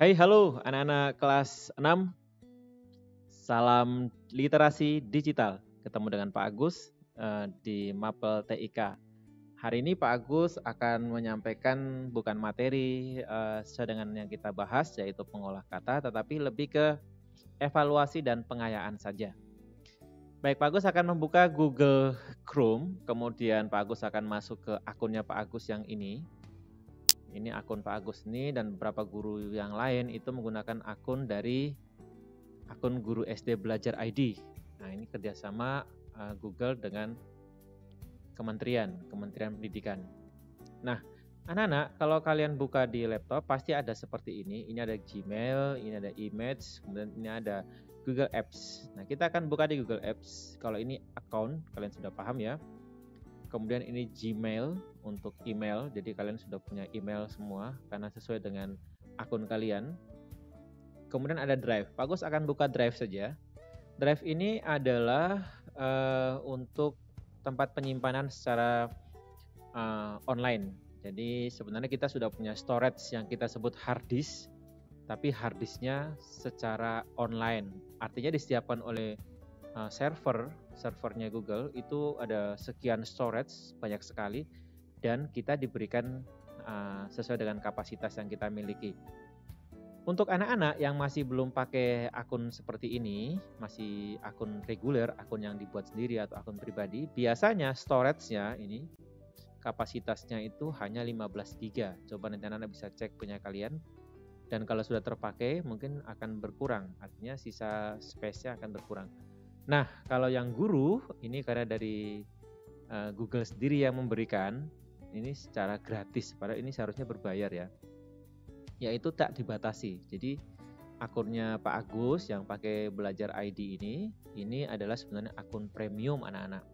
Hai, halo anak-anak kelas 6. Salam literasi digital. Ketemu dengan Pak Agus di Mapel TIK. Hari ini Pak Agus akan menyampaikan bukan materi sesuai dengan yang kita bahas, yaitu pengolah kata, tetapi lebih ke evaluasi dan pengayaan saja. Baik, Pak Agus akan membuka Google Chrome, kemudian Pak Agus akan masuk ke akunnya Pak Agus yang ini. Ini akun Pak Agus ini, dan beberapa guru yang lain itu menggunakan akun dari akun Guru SD Belajar ID. Nah, ini kerjasama Google dengan Kementerian Pendidikan. Nah, anak-anak, kalau kalian buka di laptop pasti ada seperti ini. Ini ada Gmail, ini ada Image, kemudian ini ada Google Apps. Nah, kita akan buka di Google Apps. Kalau ini account, kalian sudah paham ya. Kemudian ini Gmail untuk email, jadi kalian sudah punya email semua karena sesuai dengan akun kalian. Kemudian ada Drive. Pak Agus akan buka Drive saja. Drive ini adalah untuk tempat penyimpanan secara online. Jadi sebenarnya kita sudah punya storage yang kita sebut hard disk, tapi hard disknya secara online. Artinya disiapkan oleh servernya Google itu ada sekian storage, banyak sekali, dan kita diberikan sesuai dengan kapasitas yang kita miliki. Untuk anak-anak yang masih belum pakai akun seperti ini, masih akun reguler, akun yang dibuat sendiri atau akun pribadi, biasanya storage-nya ini kapasitasnya itu hanya 15 GB. Coba nanti anak-anak bisa cek punya kalian. Dan kalau sudah terpakai mungkin akan berkurang, artinya sisa space-nya akan berkurang. Nah, kalau yang guru, ini karena dari Google sendiri yang memberikan, ini secara gratis, padahal ini seharusnya berbayar ya. Yaitu tak dibatasi. Jadi akunnya Pak Agus yang pakai Belajar ID ini adalah sebenarnya akun premium anak-anak.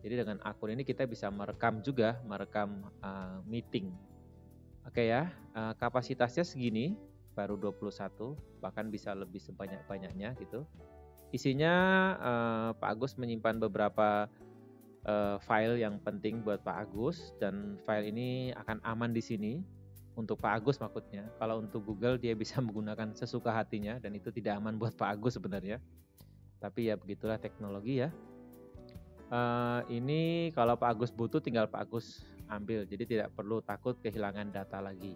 Jadi dengan akun ini kita bisa merekam meeting. Oke ya, kapasitasnya segini, baru 21, bahkan bisa lebih sebanyak-banyaknya gitu. Isinya Pak Agus menyimpan beberapa file yang penting buat Pak Agus, dan file ini akan aman di sini untuk Pak Agus maksudnya. Kalau untuk Google dia bisa menggunakan sesuka hatinya dan itu tidak aman buat Pak Agus sebenarnya. Tapi ya begitulah teknologi ya. Ini kalau Pak Agus butuh tinggal Pak Agus ambil, jadi tidak perlu takut kehilangan data lagi.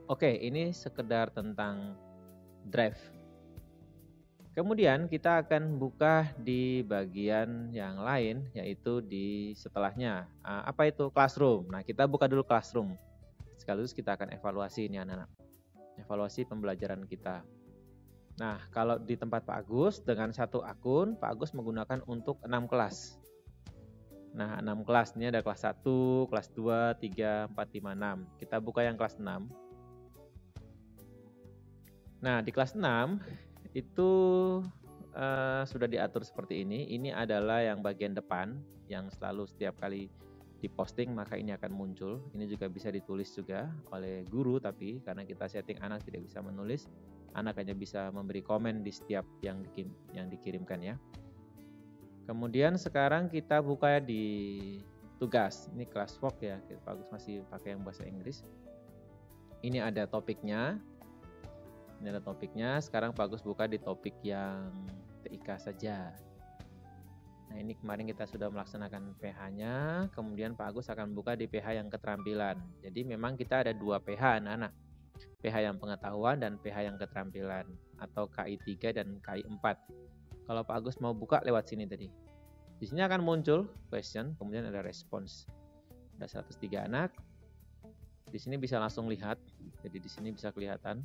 Oke, ini sekedar tentang Drive. Kemudian kita akan buka di bagian yang lain, yaitu di setelahnya. Apa itu? Classroom. Nah, kita buka dulu Classroom. Sekaligus kita akan evaluasi ini anak-anak. Evaluasi pembelajaran kita. Nah, kalau di tempat Pak Agus, dengan satu akun, Pak Agus menggunakan untuk 6 kelas. Nah, 6 kelas. Ini ada kelas 1, kelas 2, 3, 4, 5, 6. Kita buka yang kelas 6. Nah, di kelas 6, itu sudah diatur seperti ini. Ini adalah yang bagian depan yang selalu setiap kali diposting maka ini akan muncul. Ini juga bisa ditulis juga oleh guru, tapi karena kita setting anak tidak bisa menulis, anak hanya bisa memberi komen di setiap yang dikirimkan ya. Kemudian sekarang kita buka di tugas. Ini classwork ya, Pak Agus masih pakai yang bahasa Inggris. Ini ada topiknya. Ini ada topiknya. Sekarang Pak Agus buka di topik yang TIK saja. Nah, ini kemarin kita sudah melaksanakan PH-nya. Kemudian Pak Agus akan buka di PH yang keterampilan. Jadi memang kita ada 2 PH anak-anak. PH yang pengetahuan dan PH yang keterampilan. Atau KI 3 dan KI 4. Kalau Pak Agus mau buka lewat sini tadi. Di sini akan muncul question, kemudian ada response. Ada 103 anak. Di sini bisa langsung lihat. Jadi di sini bisa kelihatan.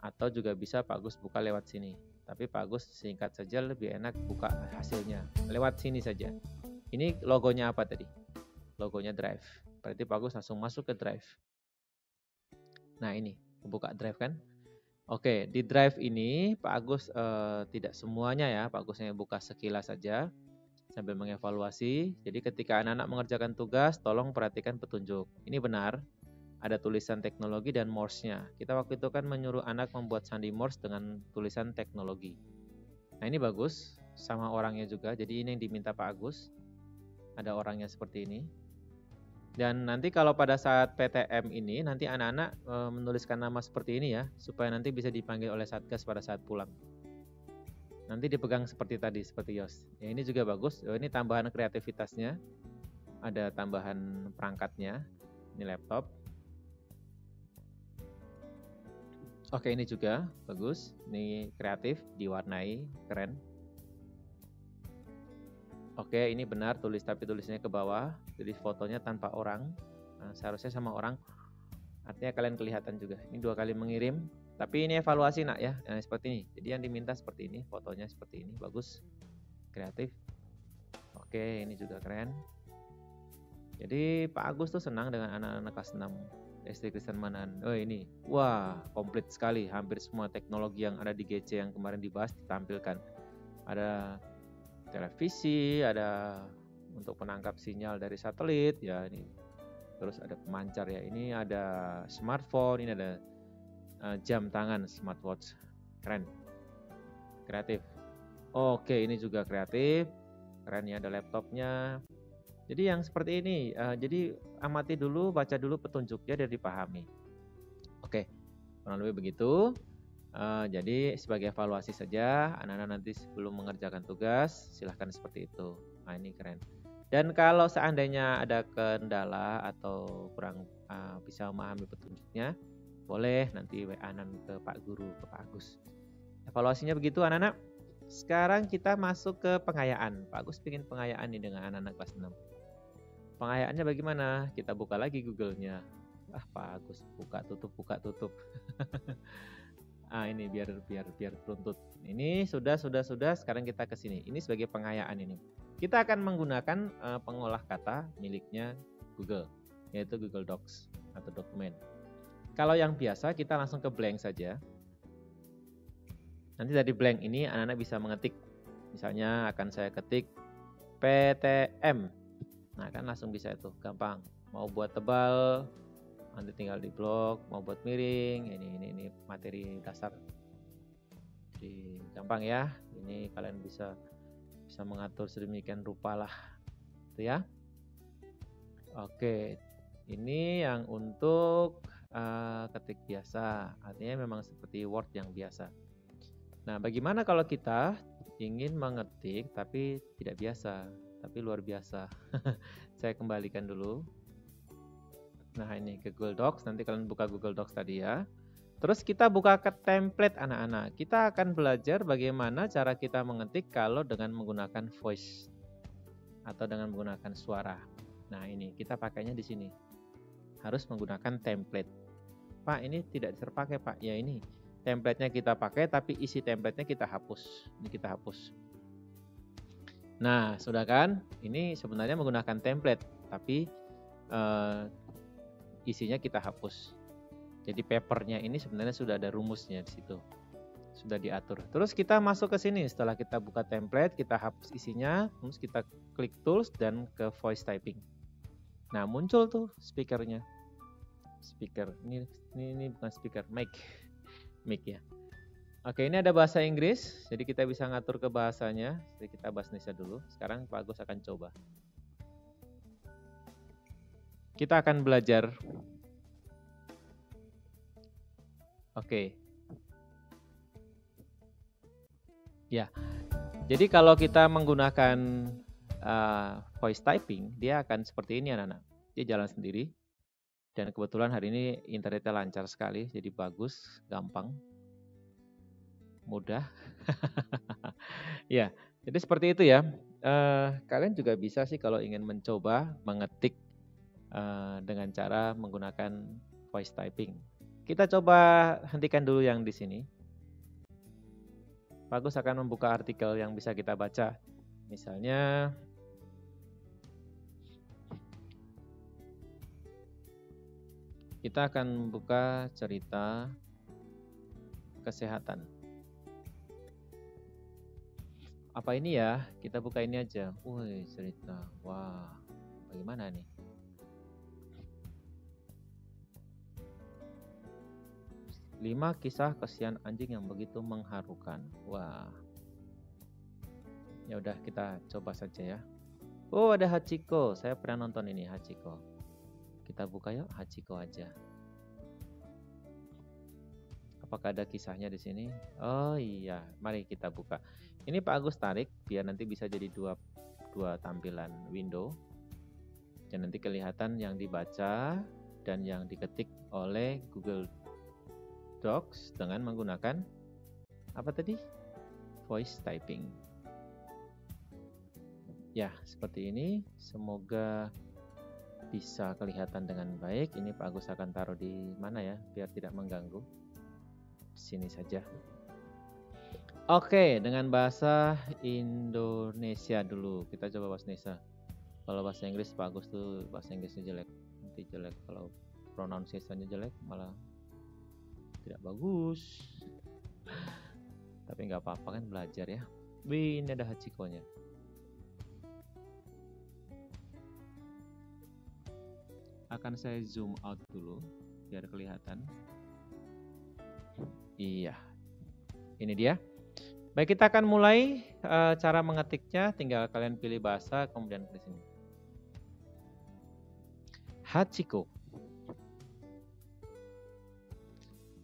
Atau juga bisa Pak Agus buka lewat sini. Tapi Pak Agus singkat saja, lebih enak buka hasilnya. Lewat sini saja. Ini logonya apa tadi? Logonya Drive. Berarti Pak Agus langsung masuk ke Drive. Nah ini, buka Drive kan? Oke, di Drive ini Pak Agus tidak semuanya ya. Pak Agus hanya buka sekilas saja sambil mengevaluasi. Jadi ketika anak-anak mengerjakan tugas, tolong perhatikan petunjuk. Ini benar. Ada tulisan teknologi dan Morse-nya. Kita waktu itu kan menyuruh anak membuat sandi Morse dengan tulisan teknologi. Nah ini bagus, sama orangnya juga. Jadi ini yang diminta Pak Agus. Ada orangnya seperti ini. Dan nanti kalau pada saat PTM ini, nanti anak-anak menuliskan nama seperti ini ya, supaya nanti bisa dipanggil oleh Satgas pada saat pulang. Nanti dipegang seperti tadi, seperti Yos. Ya, ini juga bagus. Ini tambahan kreativitasnya. Ada tambahan perangkatnya. Ini laptop. Oke, ini juga bagus. Ini kreatif, diwarnai, keren. Oke, ini benar tulis tapi tulisnya ke bawah. Jadi fotonya tanpa orang. Nah, seharusnya sama orang. Artinya kalian kelihatan juga. Ini 2 kali mengirim. Tapi ini evaluasi nak ya. Nah, seperti ini. Jadi yang diminta seperti ini. Fotonya seperti ini. Bagus. Kreatif. Oke, ini juga keren. Jadi Pak Agus tuh senang dengan anak-anak kelas 6 SD Kristen Manan. Oh ini. Wah, komplit sekali. Hampir semua teknologi yang ada di GC yang kemarin dibahas ditampilkan. Ada televisi, ada untuk penangkap sinyal dari satelit ya ini. Terus ada pemancar ya. Ini ada smartphone, ini ada jam tangan smartwatch. Keren. Kreatif. Oke, ini juga kreatif. Keren ya, ada laptopnya. Jadi yang seperti ini, jadi amati dulu, baca dulu petunjuknya dan dipahami. Oke, kurang lebih begitu. Jadi sebagai evaluasi saja, anak-anak nanti sebelum mengerjakan tugas, silahkan seperti itu. Nah ini keren. Dan kalau seandainya ada kendala atau kurang bisa memahami petunjuknya, boleh nanti WA-an ke Pak Guru, ke Pak Agus. Evaluasinya begitu anak-anak. Sekarang kita masuk ke pengayaan. Pak Agus bikin pengayaan nih dengan anak-anak kelas 6. Pengayaannya bagaimana? Kita buka lagi Google-nya. Pak Agus buka tutup. Ini biar runtut. Ini sudah. Sekarang kita ke sini. Ini sebagai pengayaan ini. Kita akan menggunakan pengolah kata miliknya Google, yaitu Google Docs atau dokumen. Kalau yang biasa kita langsung ke blank saja. Nanti dari blank ini anak-anak bisa mengetik. Misalnya akan saya ketik PTM. Nah kan langsung bisa itu, gampang. Mau buat tebal, nanti tinggal di blok, mau buat miring, ini materi dasar. Jadi gampang ya. Ini kalian bisa mengatur sedemikian rupa lah, itu ya. Oke, ini yang untuk ketik biasa, artinya memang seperti Word yang biasa. Nah, bagaimana kalau kita ingin mengetik tapi tidak biasa, tapi luar biasa? Saya kembalikan dulu. Nah ini ke Google Docs, nanti kalian buka Google Docs tadi ya. Terus kita buka ke template anak-anak. Kita akan belajar bagaimana cara kita mengetik kalau dengan menggunakan voice atau dengan menggunakan suara. Nah ini kita pakainya di sini. Harus menggunakan template. Pak ini tidak terpakai Pak. Ya ini template-nya kita pakai tapi isi template-nya kita hapus. Ini kita hapus. Nah sudah kan? Ini sebenarnya menggunakan template tapi isinya kita hapus. Jadi papernya ini sebenarnya sudah ada rumusnya di situ. Sudah diatur. Terus kita masuk ke sini. Setelah kita buka template, kita hapus isinya, terus kita klik tools dan ke voice typing. Nah, muncul tuh speakernya. Speaker. Ini bukan speaker, mic. Mic ya. Oke, ini ada bahasa Inggris. Jadi kita bisa ngatur ke bahasanya. Jadi kita bahasa Indonesia dulu. Sekarang Pak Agus akan coba. Kita akan belajar. Oke. Ya. Jadi kalau kita menggunakan voice typing, dia akan seperti ini anak-anak. Dia jalan sendiri. Dan kebetulan hari ini internetnya lancar sekali, jadi bagus, gampang, mudah. Ya, jadi seperti itu ya. Kalian juga bisa sih kalau ingin mencoba mengetik dengan cara menggunakan voice typing. Kita coba hentikan dulu yang di sini. Bagus akan membuka artikel yang bisa kita baca. Misalnya kita akan membuka cerita kesehatan. Apa ini ya? Kita buka ini aja. Wih, cerita. Wah, bagaimana nih? Lima kisah kesian anjing yang begitu mengharukan. Wah. Ya udah kita coba saja ya. Oh, ada Hachiko. Saya pernah nonton ini Hachiko. Kita buka yuk, Hachiko aja. Apakah ada kisahnya di sini? Oh iya, mari kita buka. Ini Pak Agus tarik biar nanti bisa jadi dua tampilan window. Dan nanti kelihatan yang dibaca dan yang diketik oleh Google Docs dengan menggunakan apa tadi? Voice typing. Ya, seperti ini. Semoga bisa kelihatan dengan baik. Ini Pak Agus akan taruh di mana ya, biar tidak mengganggu. Sini saja. Oke, dengan bahasa Indonesia dulu. Kita coba bahasa Indonesia. Kalau bahasa Inggris bagus tuh, bahasa Inggrisnya jelek. Nanti jelek kalau pronunciation-nya jelek malah tidak bagus. Tapi nggak apa-apa kan, belajar ya. Wih, ini ada Hachiko-nya. Akan saya zoom out dulu biar kelihatan. Iya, ini dia. Baik, kita akan mulai cara mengetiknya. Tinggal kalian pilih bahasa, kemudian ke sini. Hachiko.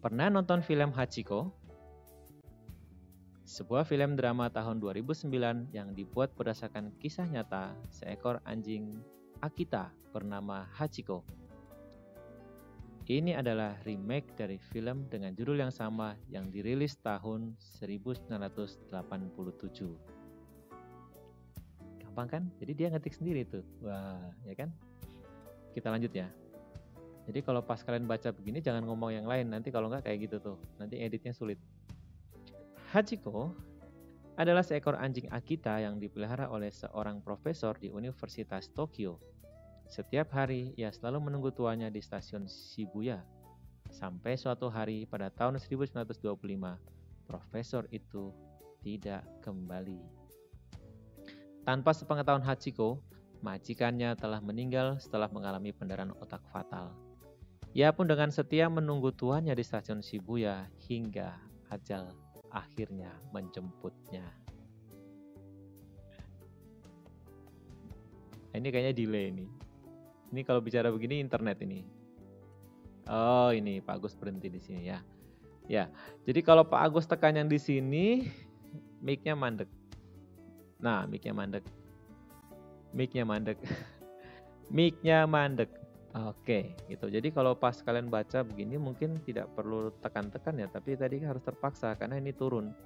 Pernah nonton film Hachiko? Sebuah film drama tahun 2009 yang dibuat berdasarkan kisah nyata seekor anjing Akita bernama Hachiko. Ini adalah remake dari film dengan judul yang sama yang dirilis tahun 1987. Gampang kan? Jadi dia ngetik sendiri tuh. Wah, ya kan? Kita lanjut ya. Jadi kalau pas kalian baca begini jangan ngomong yang lain. Nanti kalau nggak kayak gitu tuh. Nanti editnya sulit. Hachiko adalah seekor anjing Akita yang dipelihara oleh seorang profesor di Universitas Tokyo. Setiap hari, ia selalu menunggu tuannya di stasiun Shibuya. Sampai suatu hari pada tahun 1925, profesor itu tidak kembali. Tanpa sepengetahuan Hachiko, majikannya telah meninggal setelah mengalami pendarahan otak fatal. Ia pun dengan setia menunggu tuannya di stasiun Shibuya hingga ajal akhirnya menjemputnya. Ini kayaknya delay nih. Ini kalau bicara begini internet ini. Oh, ini Pak Agus berhenti di sini ya. Ya, jadi kalau Pak Agus tekan yang di sini, mic-nya mandek. Nah, mic-nya mandek. Mic-nya mandek. Mic-nya mandek. Oke, gitu. Jadi kalau pas kalian baca begini mungkin tidak perlu tekan-tekan ya, tapi tadi harus terpaksa karena ini turun.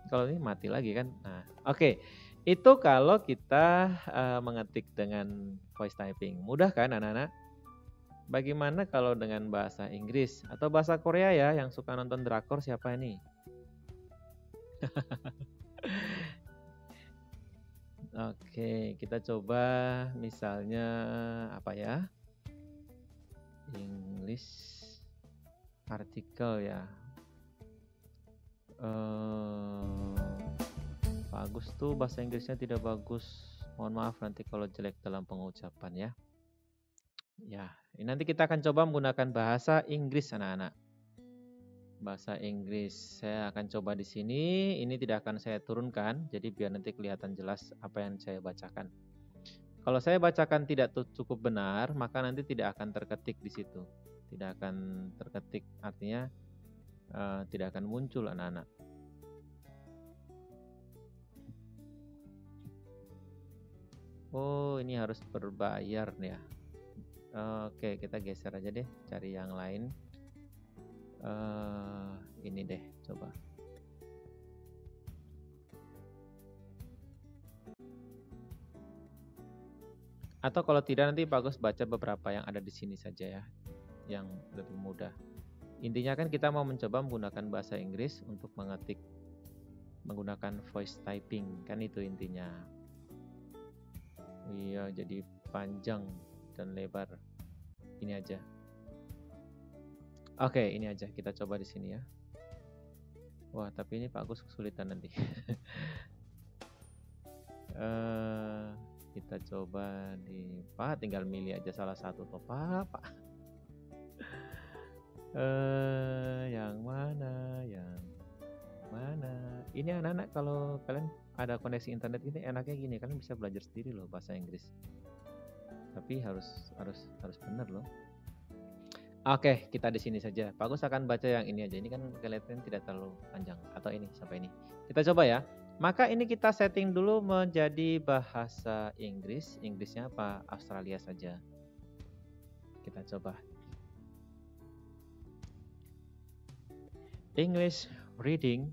Kalau ini mati lagi kan. Nah, oke. Itu kalau kita mengetik dengan voice typing. Mudah kan anak-anak? Bagaimana kalau dengan bahasa Inggris atau bahasa Korea ya, yang suka nonton drakor siapa ini? Oke, kita coba misalnya apa ya? English artikel ya. Bagus tuh bahasa Inggrisnya tidak bagus. Mohon maaf nanti kalau jelek dalam pengucapan ya. Ya, ini nanti kita akan coba menggunakan bahasa Inggris anak-anak. Bahasa Inggris saya akan coba di sini. Ini tidak akan saya turunkan, jadi biar nanti kelihatan jelas apa yang saya bacakan. Kalau saya bacakan tidak cukup benar, maka nanti tidak akan terketik di situ. Tidak akan terketik, artinya tidak akan muncul anak-anak. Oh, ini harus berbayar ya. Oke, kita geser aja deh, cari yang lain. Ini deh, coba. Atau kalau tidak nanti bagus baca beberapa yang ada di sini saja ya, yang lebih mudah. Intinya kan kita mau mencoba menggunakan bahasa Inggris untuk mengetik menggunakan voice typing, kan itu intinya. Iya, jadi panjang dan lebar. Ini aja. Oke, ini aja kita coba di sini ya. Wah, tapi ini Pak Agus kesulitan nanti. Kita coba di Pak, tinggal milih aja salah satu toh Pak. Yang mana? Yang mana? Ini anak-anak kalau kalian ada koneksi internet ini enaknya gini, kalian bisa belajar sendiri loh bahasa Inggris. Tapi harus benar loh. Oke, kita di sini saja. Pak Agus akan baca yang ini aja. Ini kan kelihatan tidak terlalu panjang. Atau ini, sampai ini. Kita coba ya. Maka ini kita setting dulu menjadi bahasa Inggris. Inggrisnya apa? Australia saja. Kita coba. English reading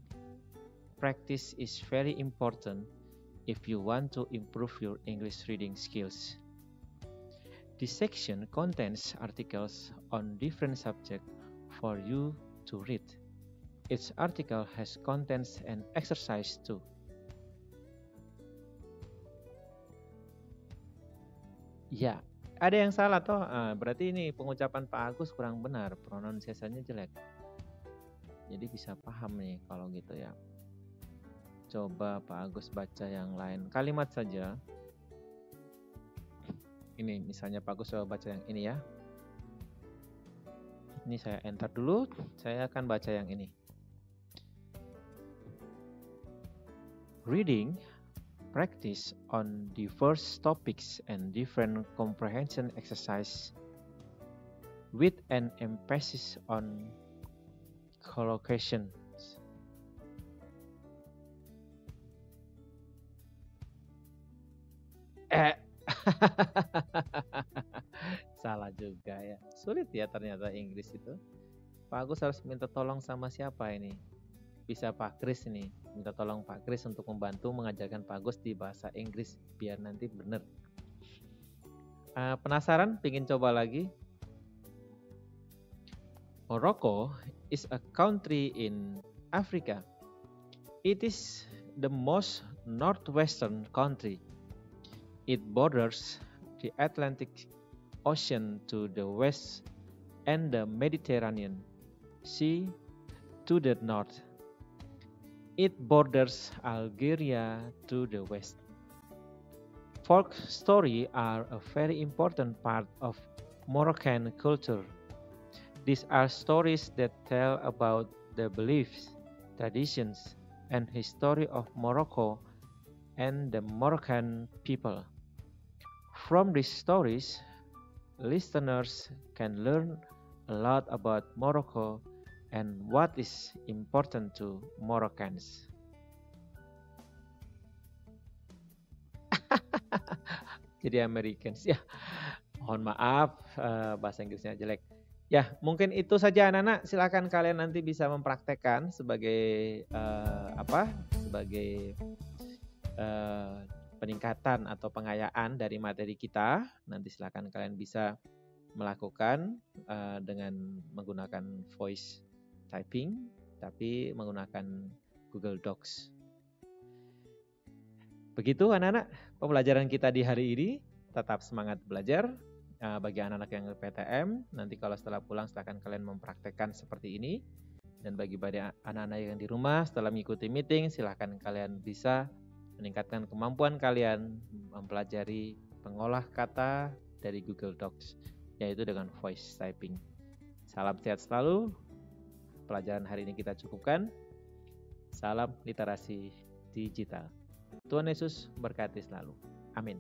practice is very important if you want to improve your English reading skills. This section contains articles on different subjects for you to read. Each article has contents and exercise too. Ya, ada yang salah toh. Berarti ini pengucapan Pak Agus kurang benar, pronunciation-nya jelek. Jadi bisa paham nih kalau gitu ya. Coba Pak Agus baca yang lain. Kalimat saja. Ini misalnya Pak Agus coba baca yang ini ya. Ini saya enter dulu. Saya akan baca yang ini. Reading practice on diverse topics and different comprehension exercise with an emphasis on collocation. Salah juga ya. Sulit ya ternyata Inggris itu. Pak Agus harus minta tolong sama siapa ini? Bisa Pak Kris nih. Minta tolong Pak Kris untuk membantu mengajarkan Pak Agus di bahasa Inggris biar nanti bener. Penasaran? Pingin coba lagi? Morocco is a country in Africa. It is the most northwestern country. It borders the Atlantic Ocean to the west and the Mediterranean Sea to the north. It borders Algeria to the west. Folk stories are a very important part of Moroccan culture. These are stories that tell about the beliefs, traditions, and history of Morocco and the Moroccan people. From these stories, listeners can learn a lot about Morocco and what is important to Moroccans. Jadi Americans ya. Mohon maaf bahasa Inggrisnya jelek. Ya, mungkin itu saja anak-anak. Silakan kalian nanti bisa mempraktekkan sebagai sebagai peningkatan atau pengayaan dari materi kita. Nanti silakan kalian bisa melakukan dengan menggunakan voice typing, tapi menggunakan Google Docs. Begitu anak-anak, pembelajaran kita di hari ini. Tetap semangat belajar. Bagi anak-anak yang PTM, nanti kalau setelah pulang silakan kalian mempraktekkan seperti ini. Dan bagi anak-anak yang di rumah setelah mengikuti meeting, silakan kalian bisa meningkatkan kemampuan kalian mempelajari pengolah kata dari Google Docs, yaitu dengan voice typing. Salam sehat selalu. Pelajaran hari ini kita cukupkan. Salam literasi digital. Tuhan Yesus berkati selalu. Amin.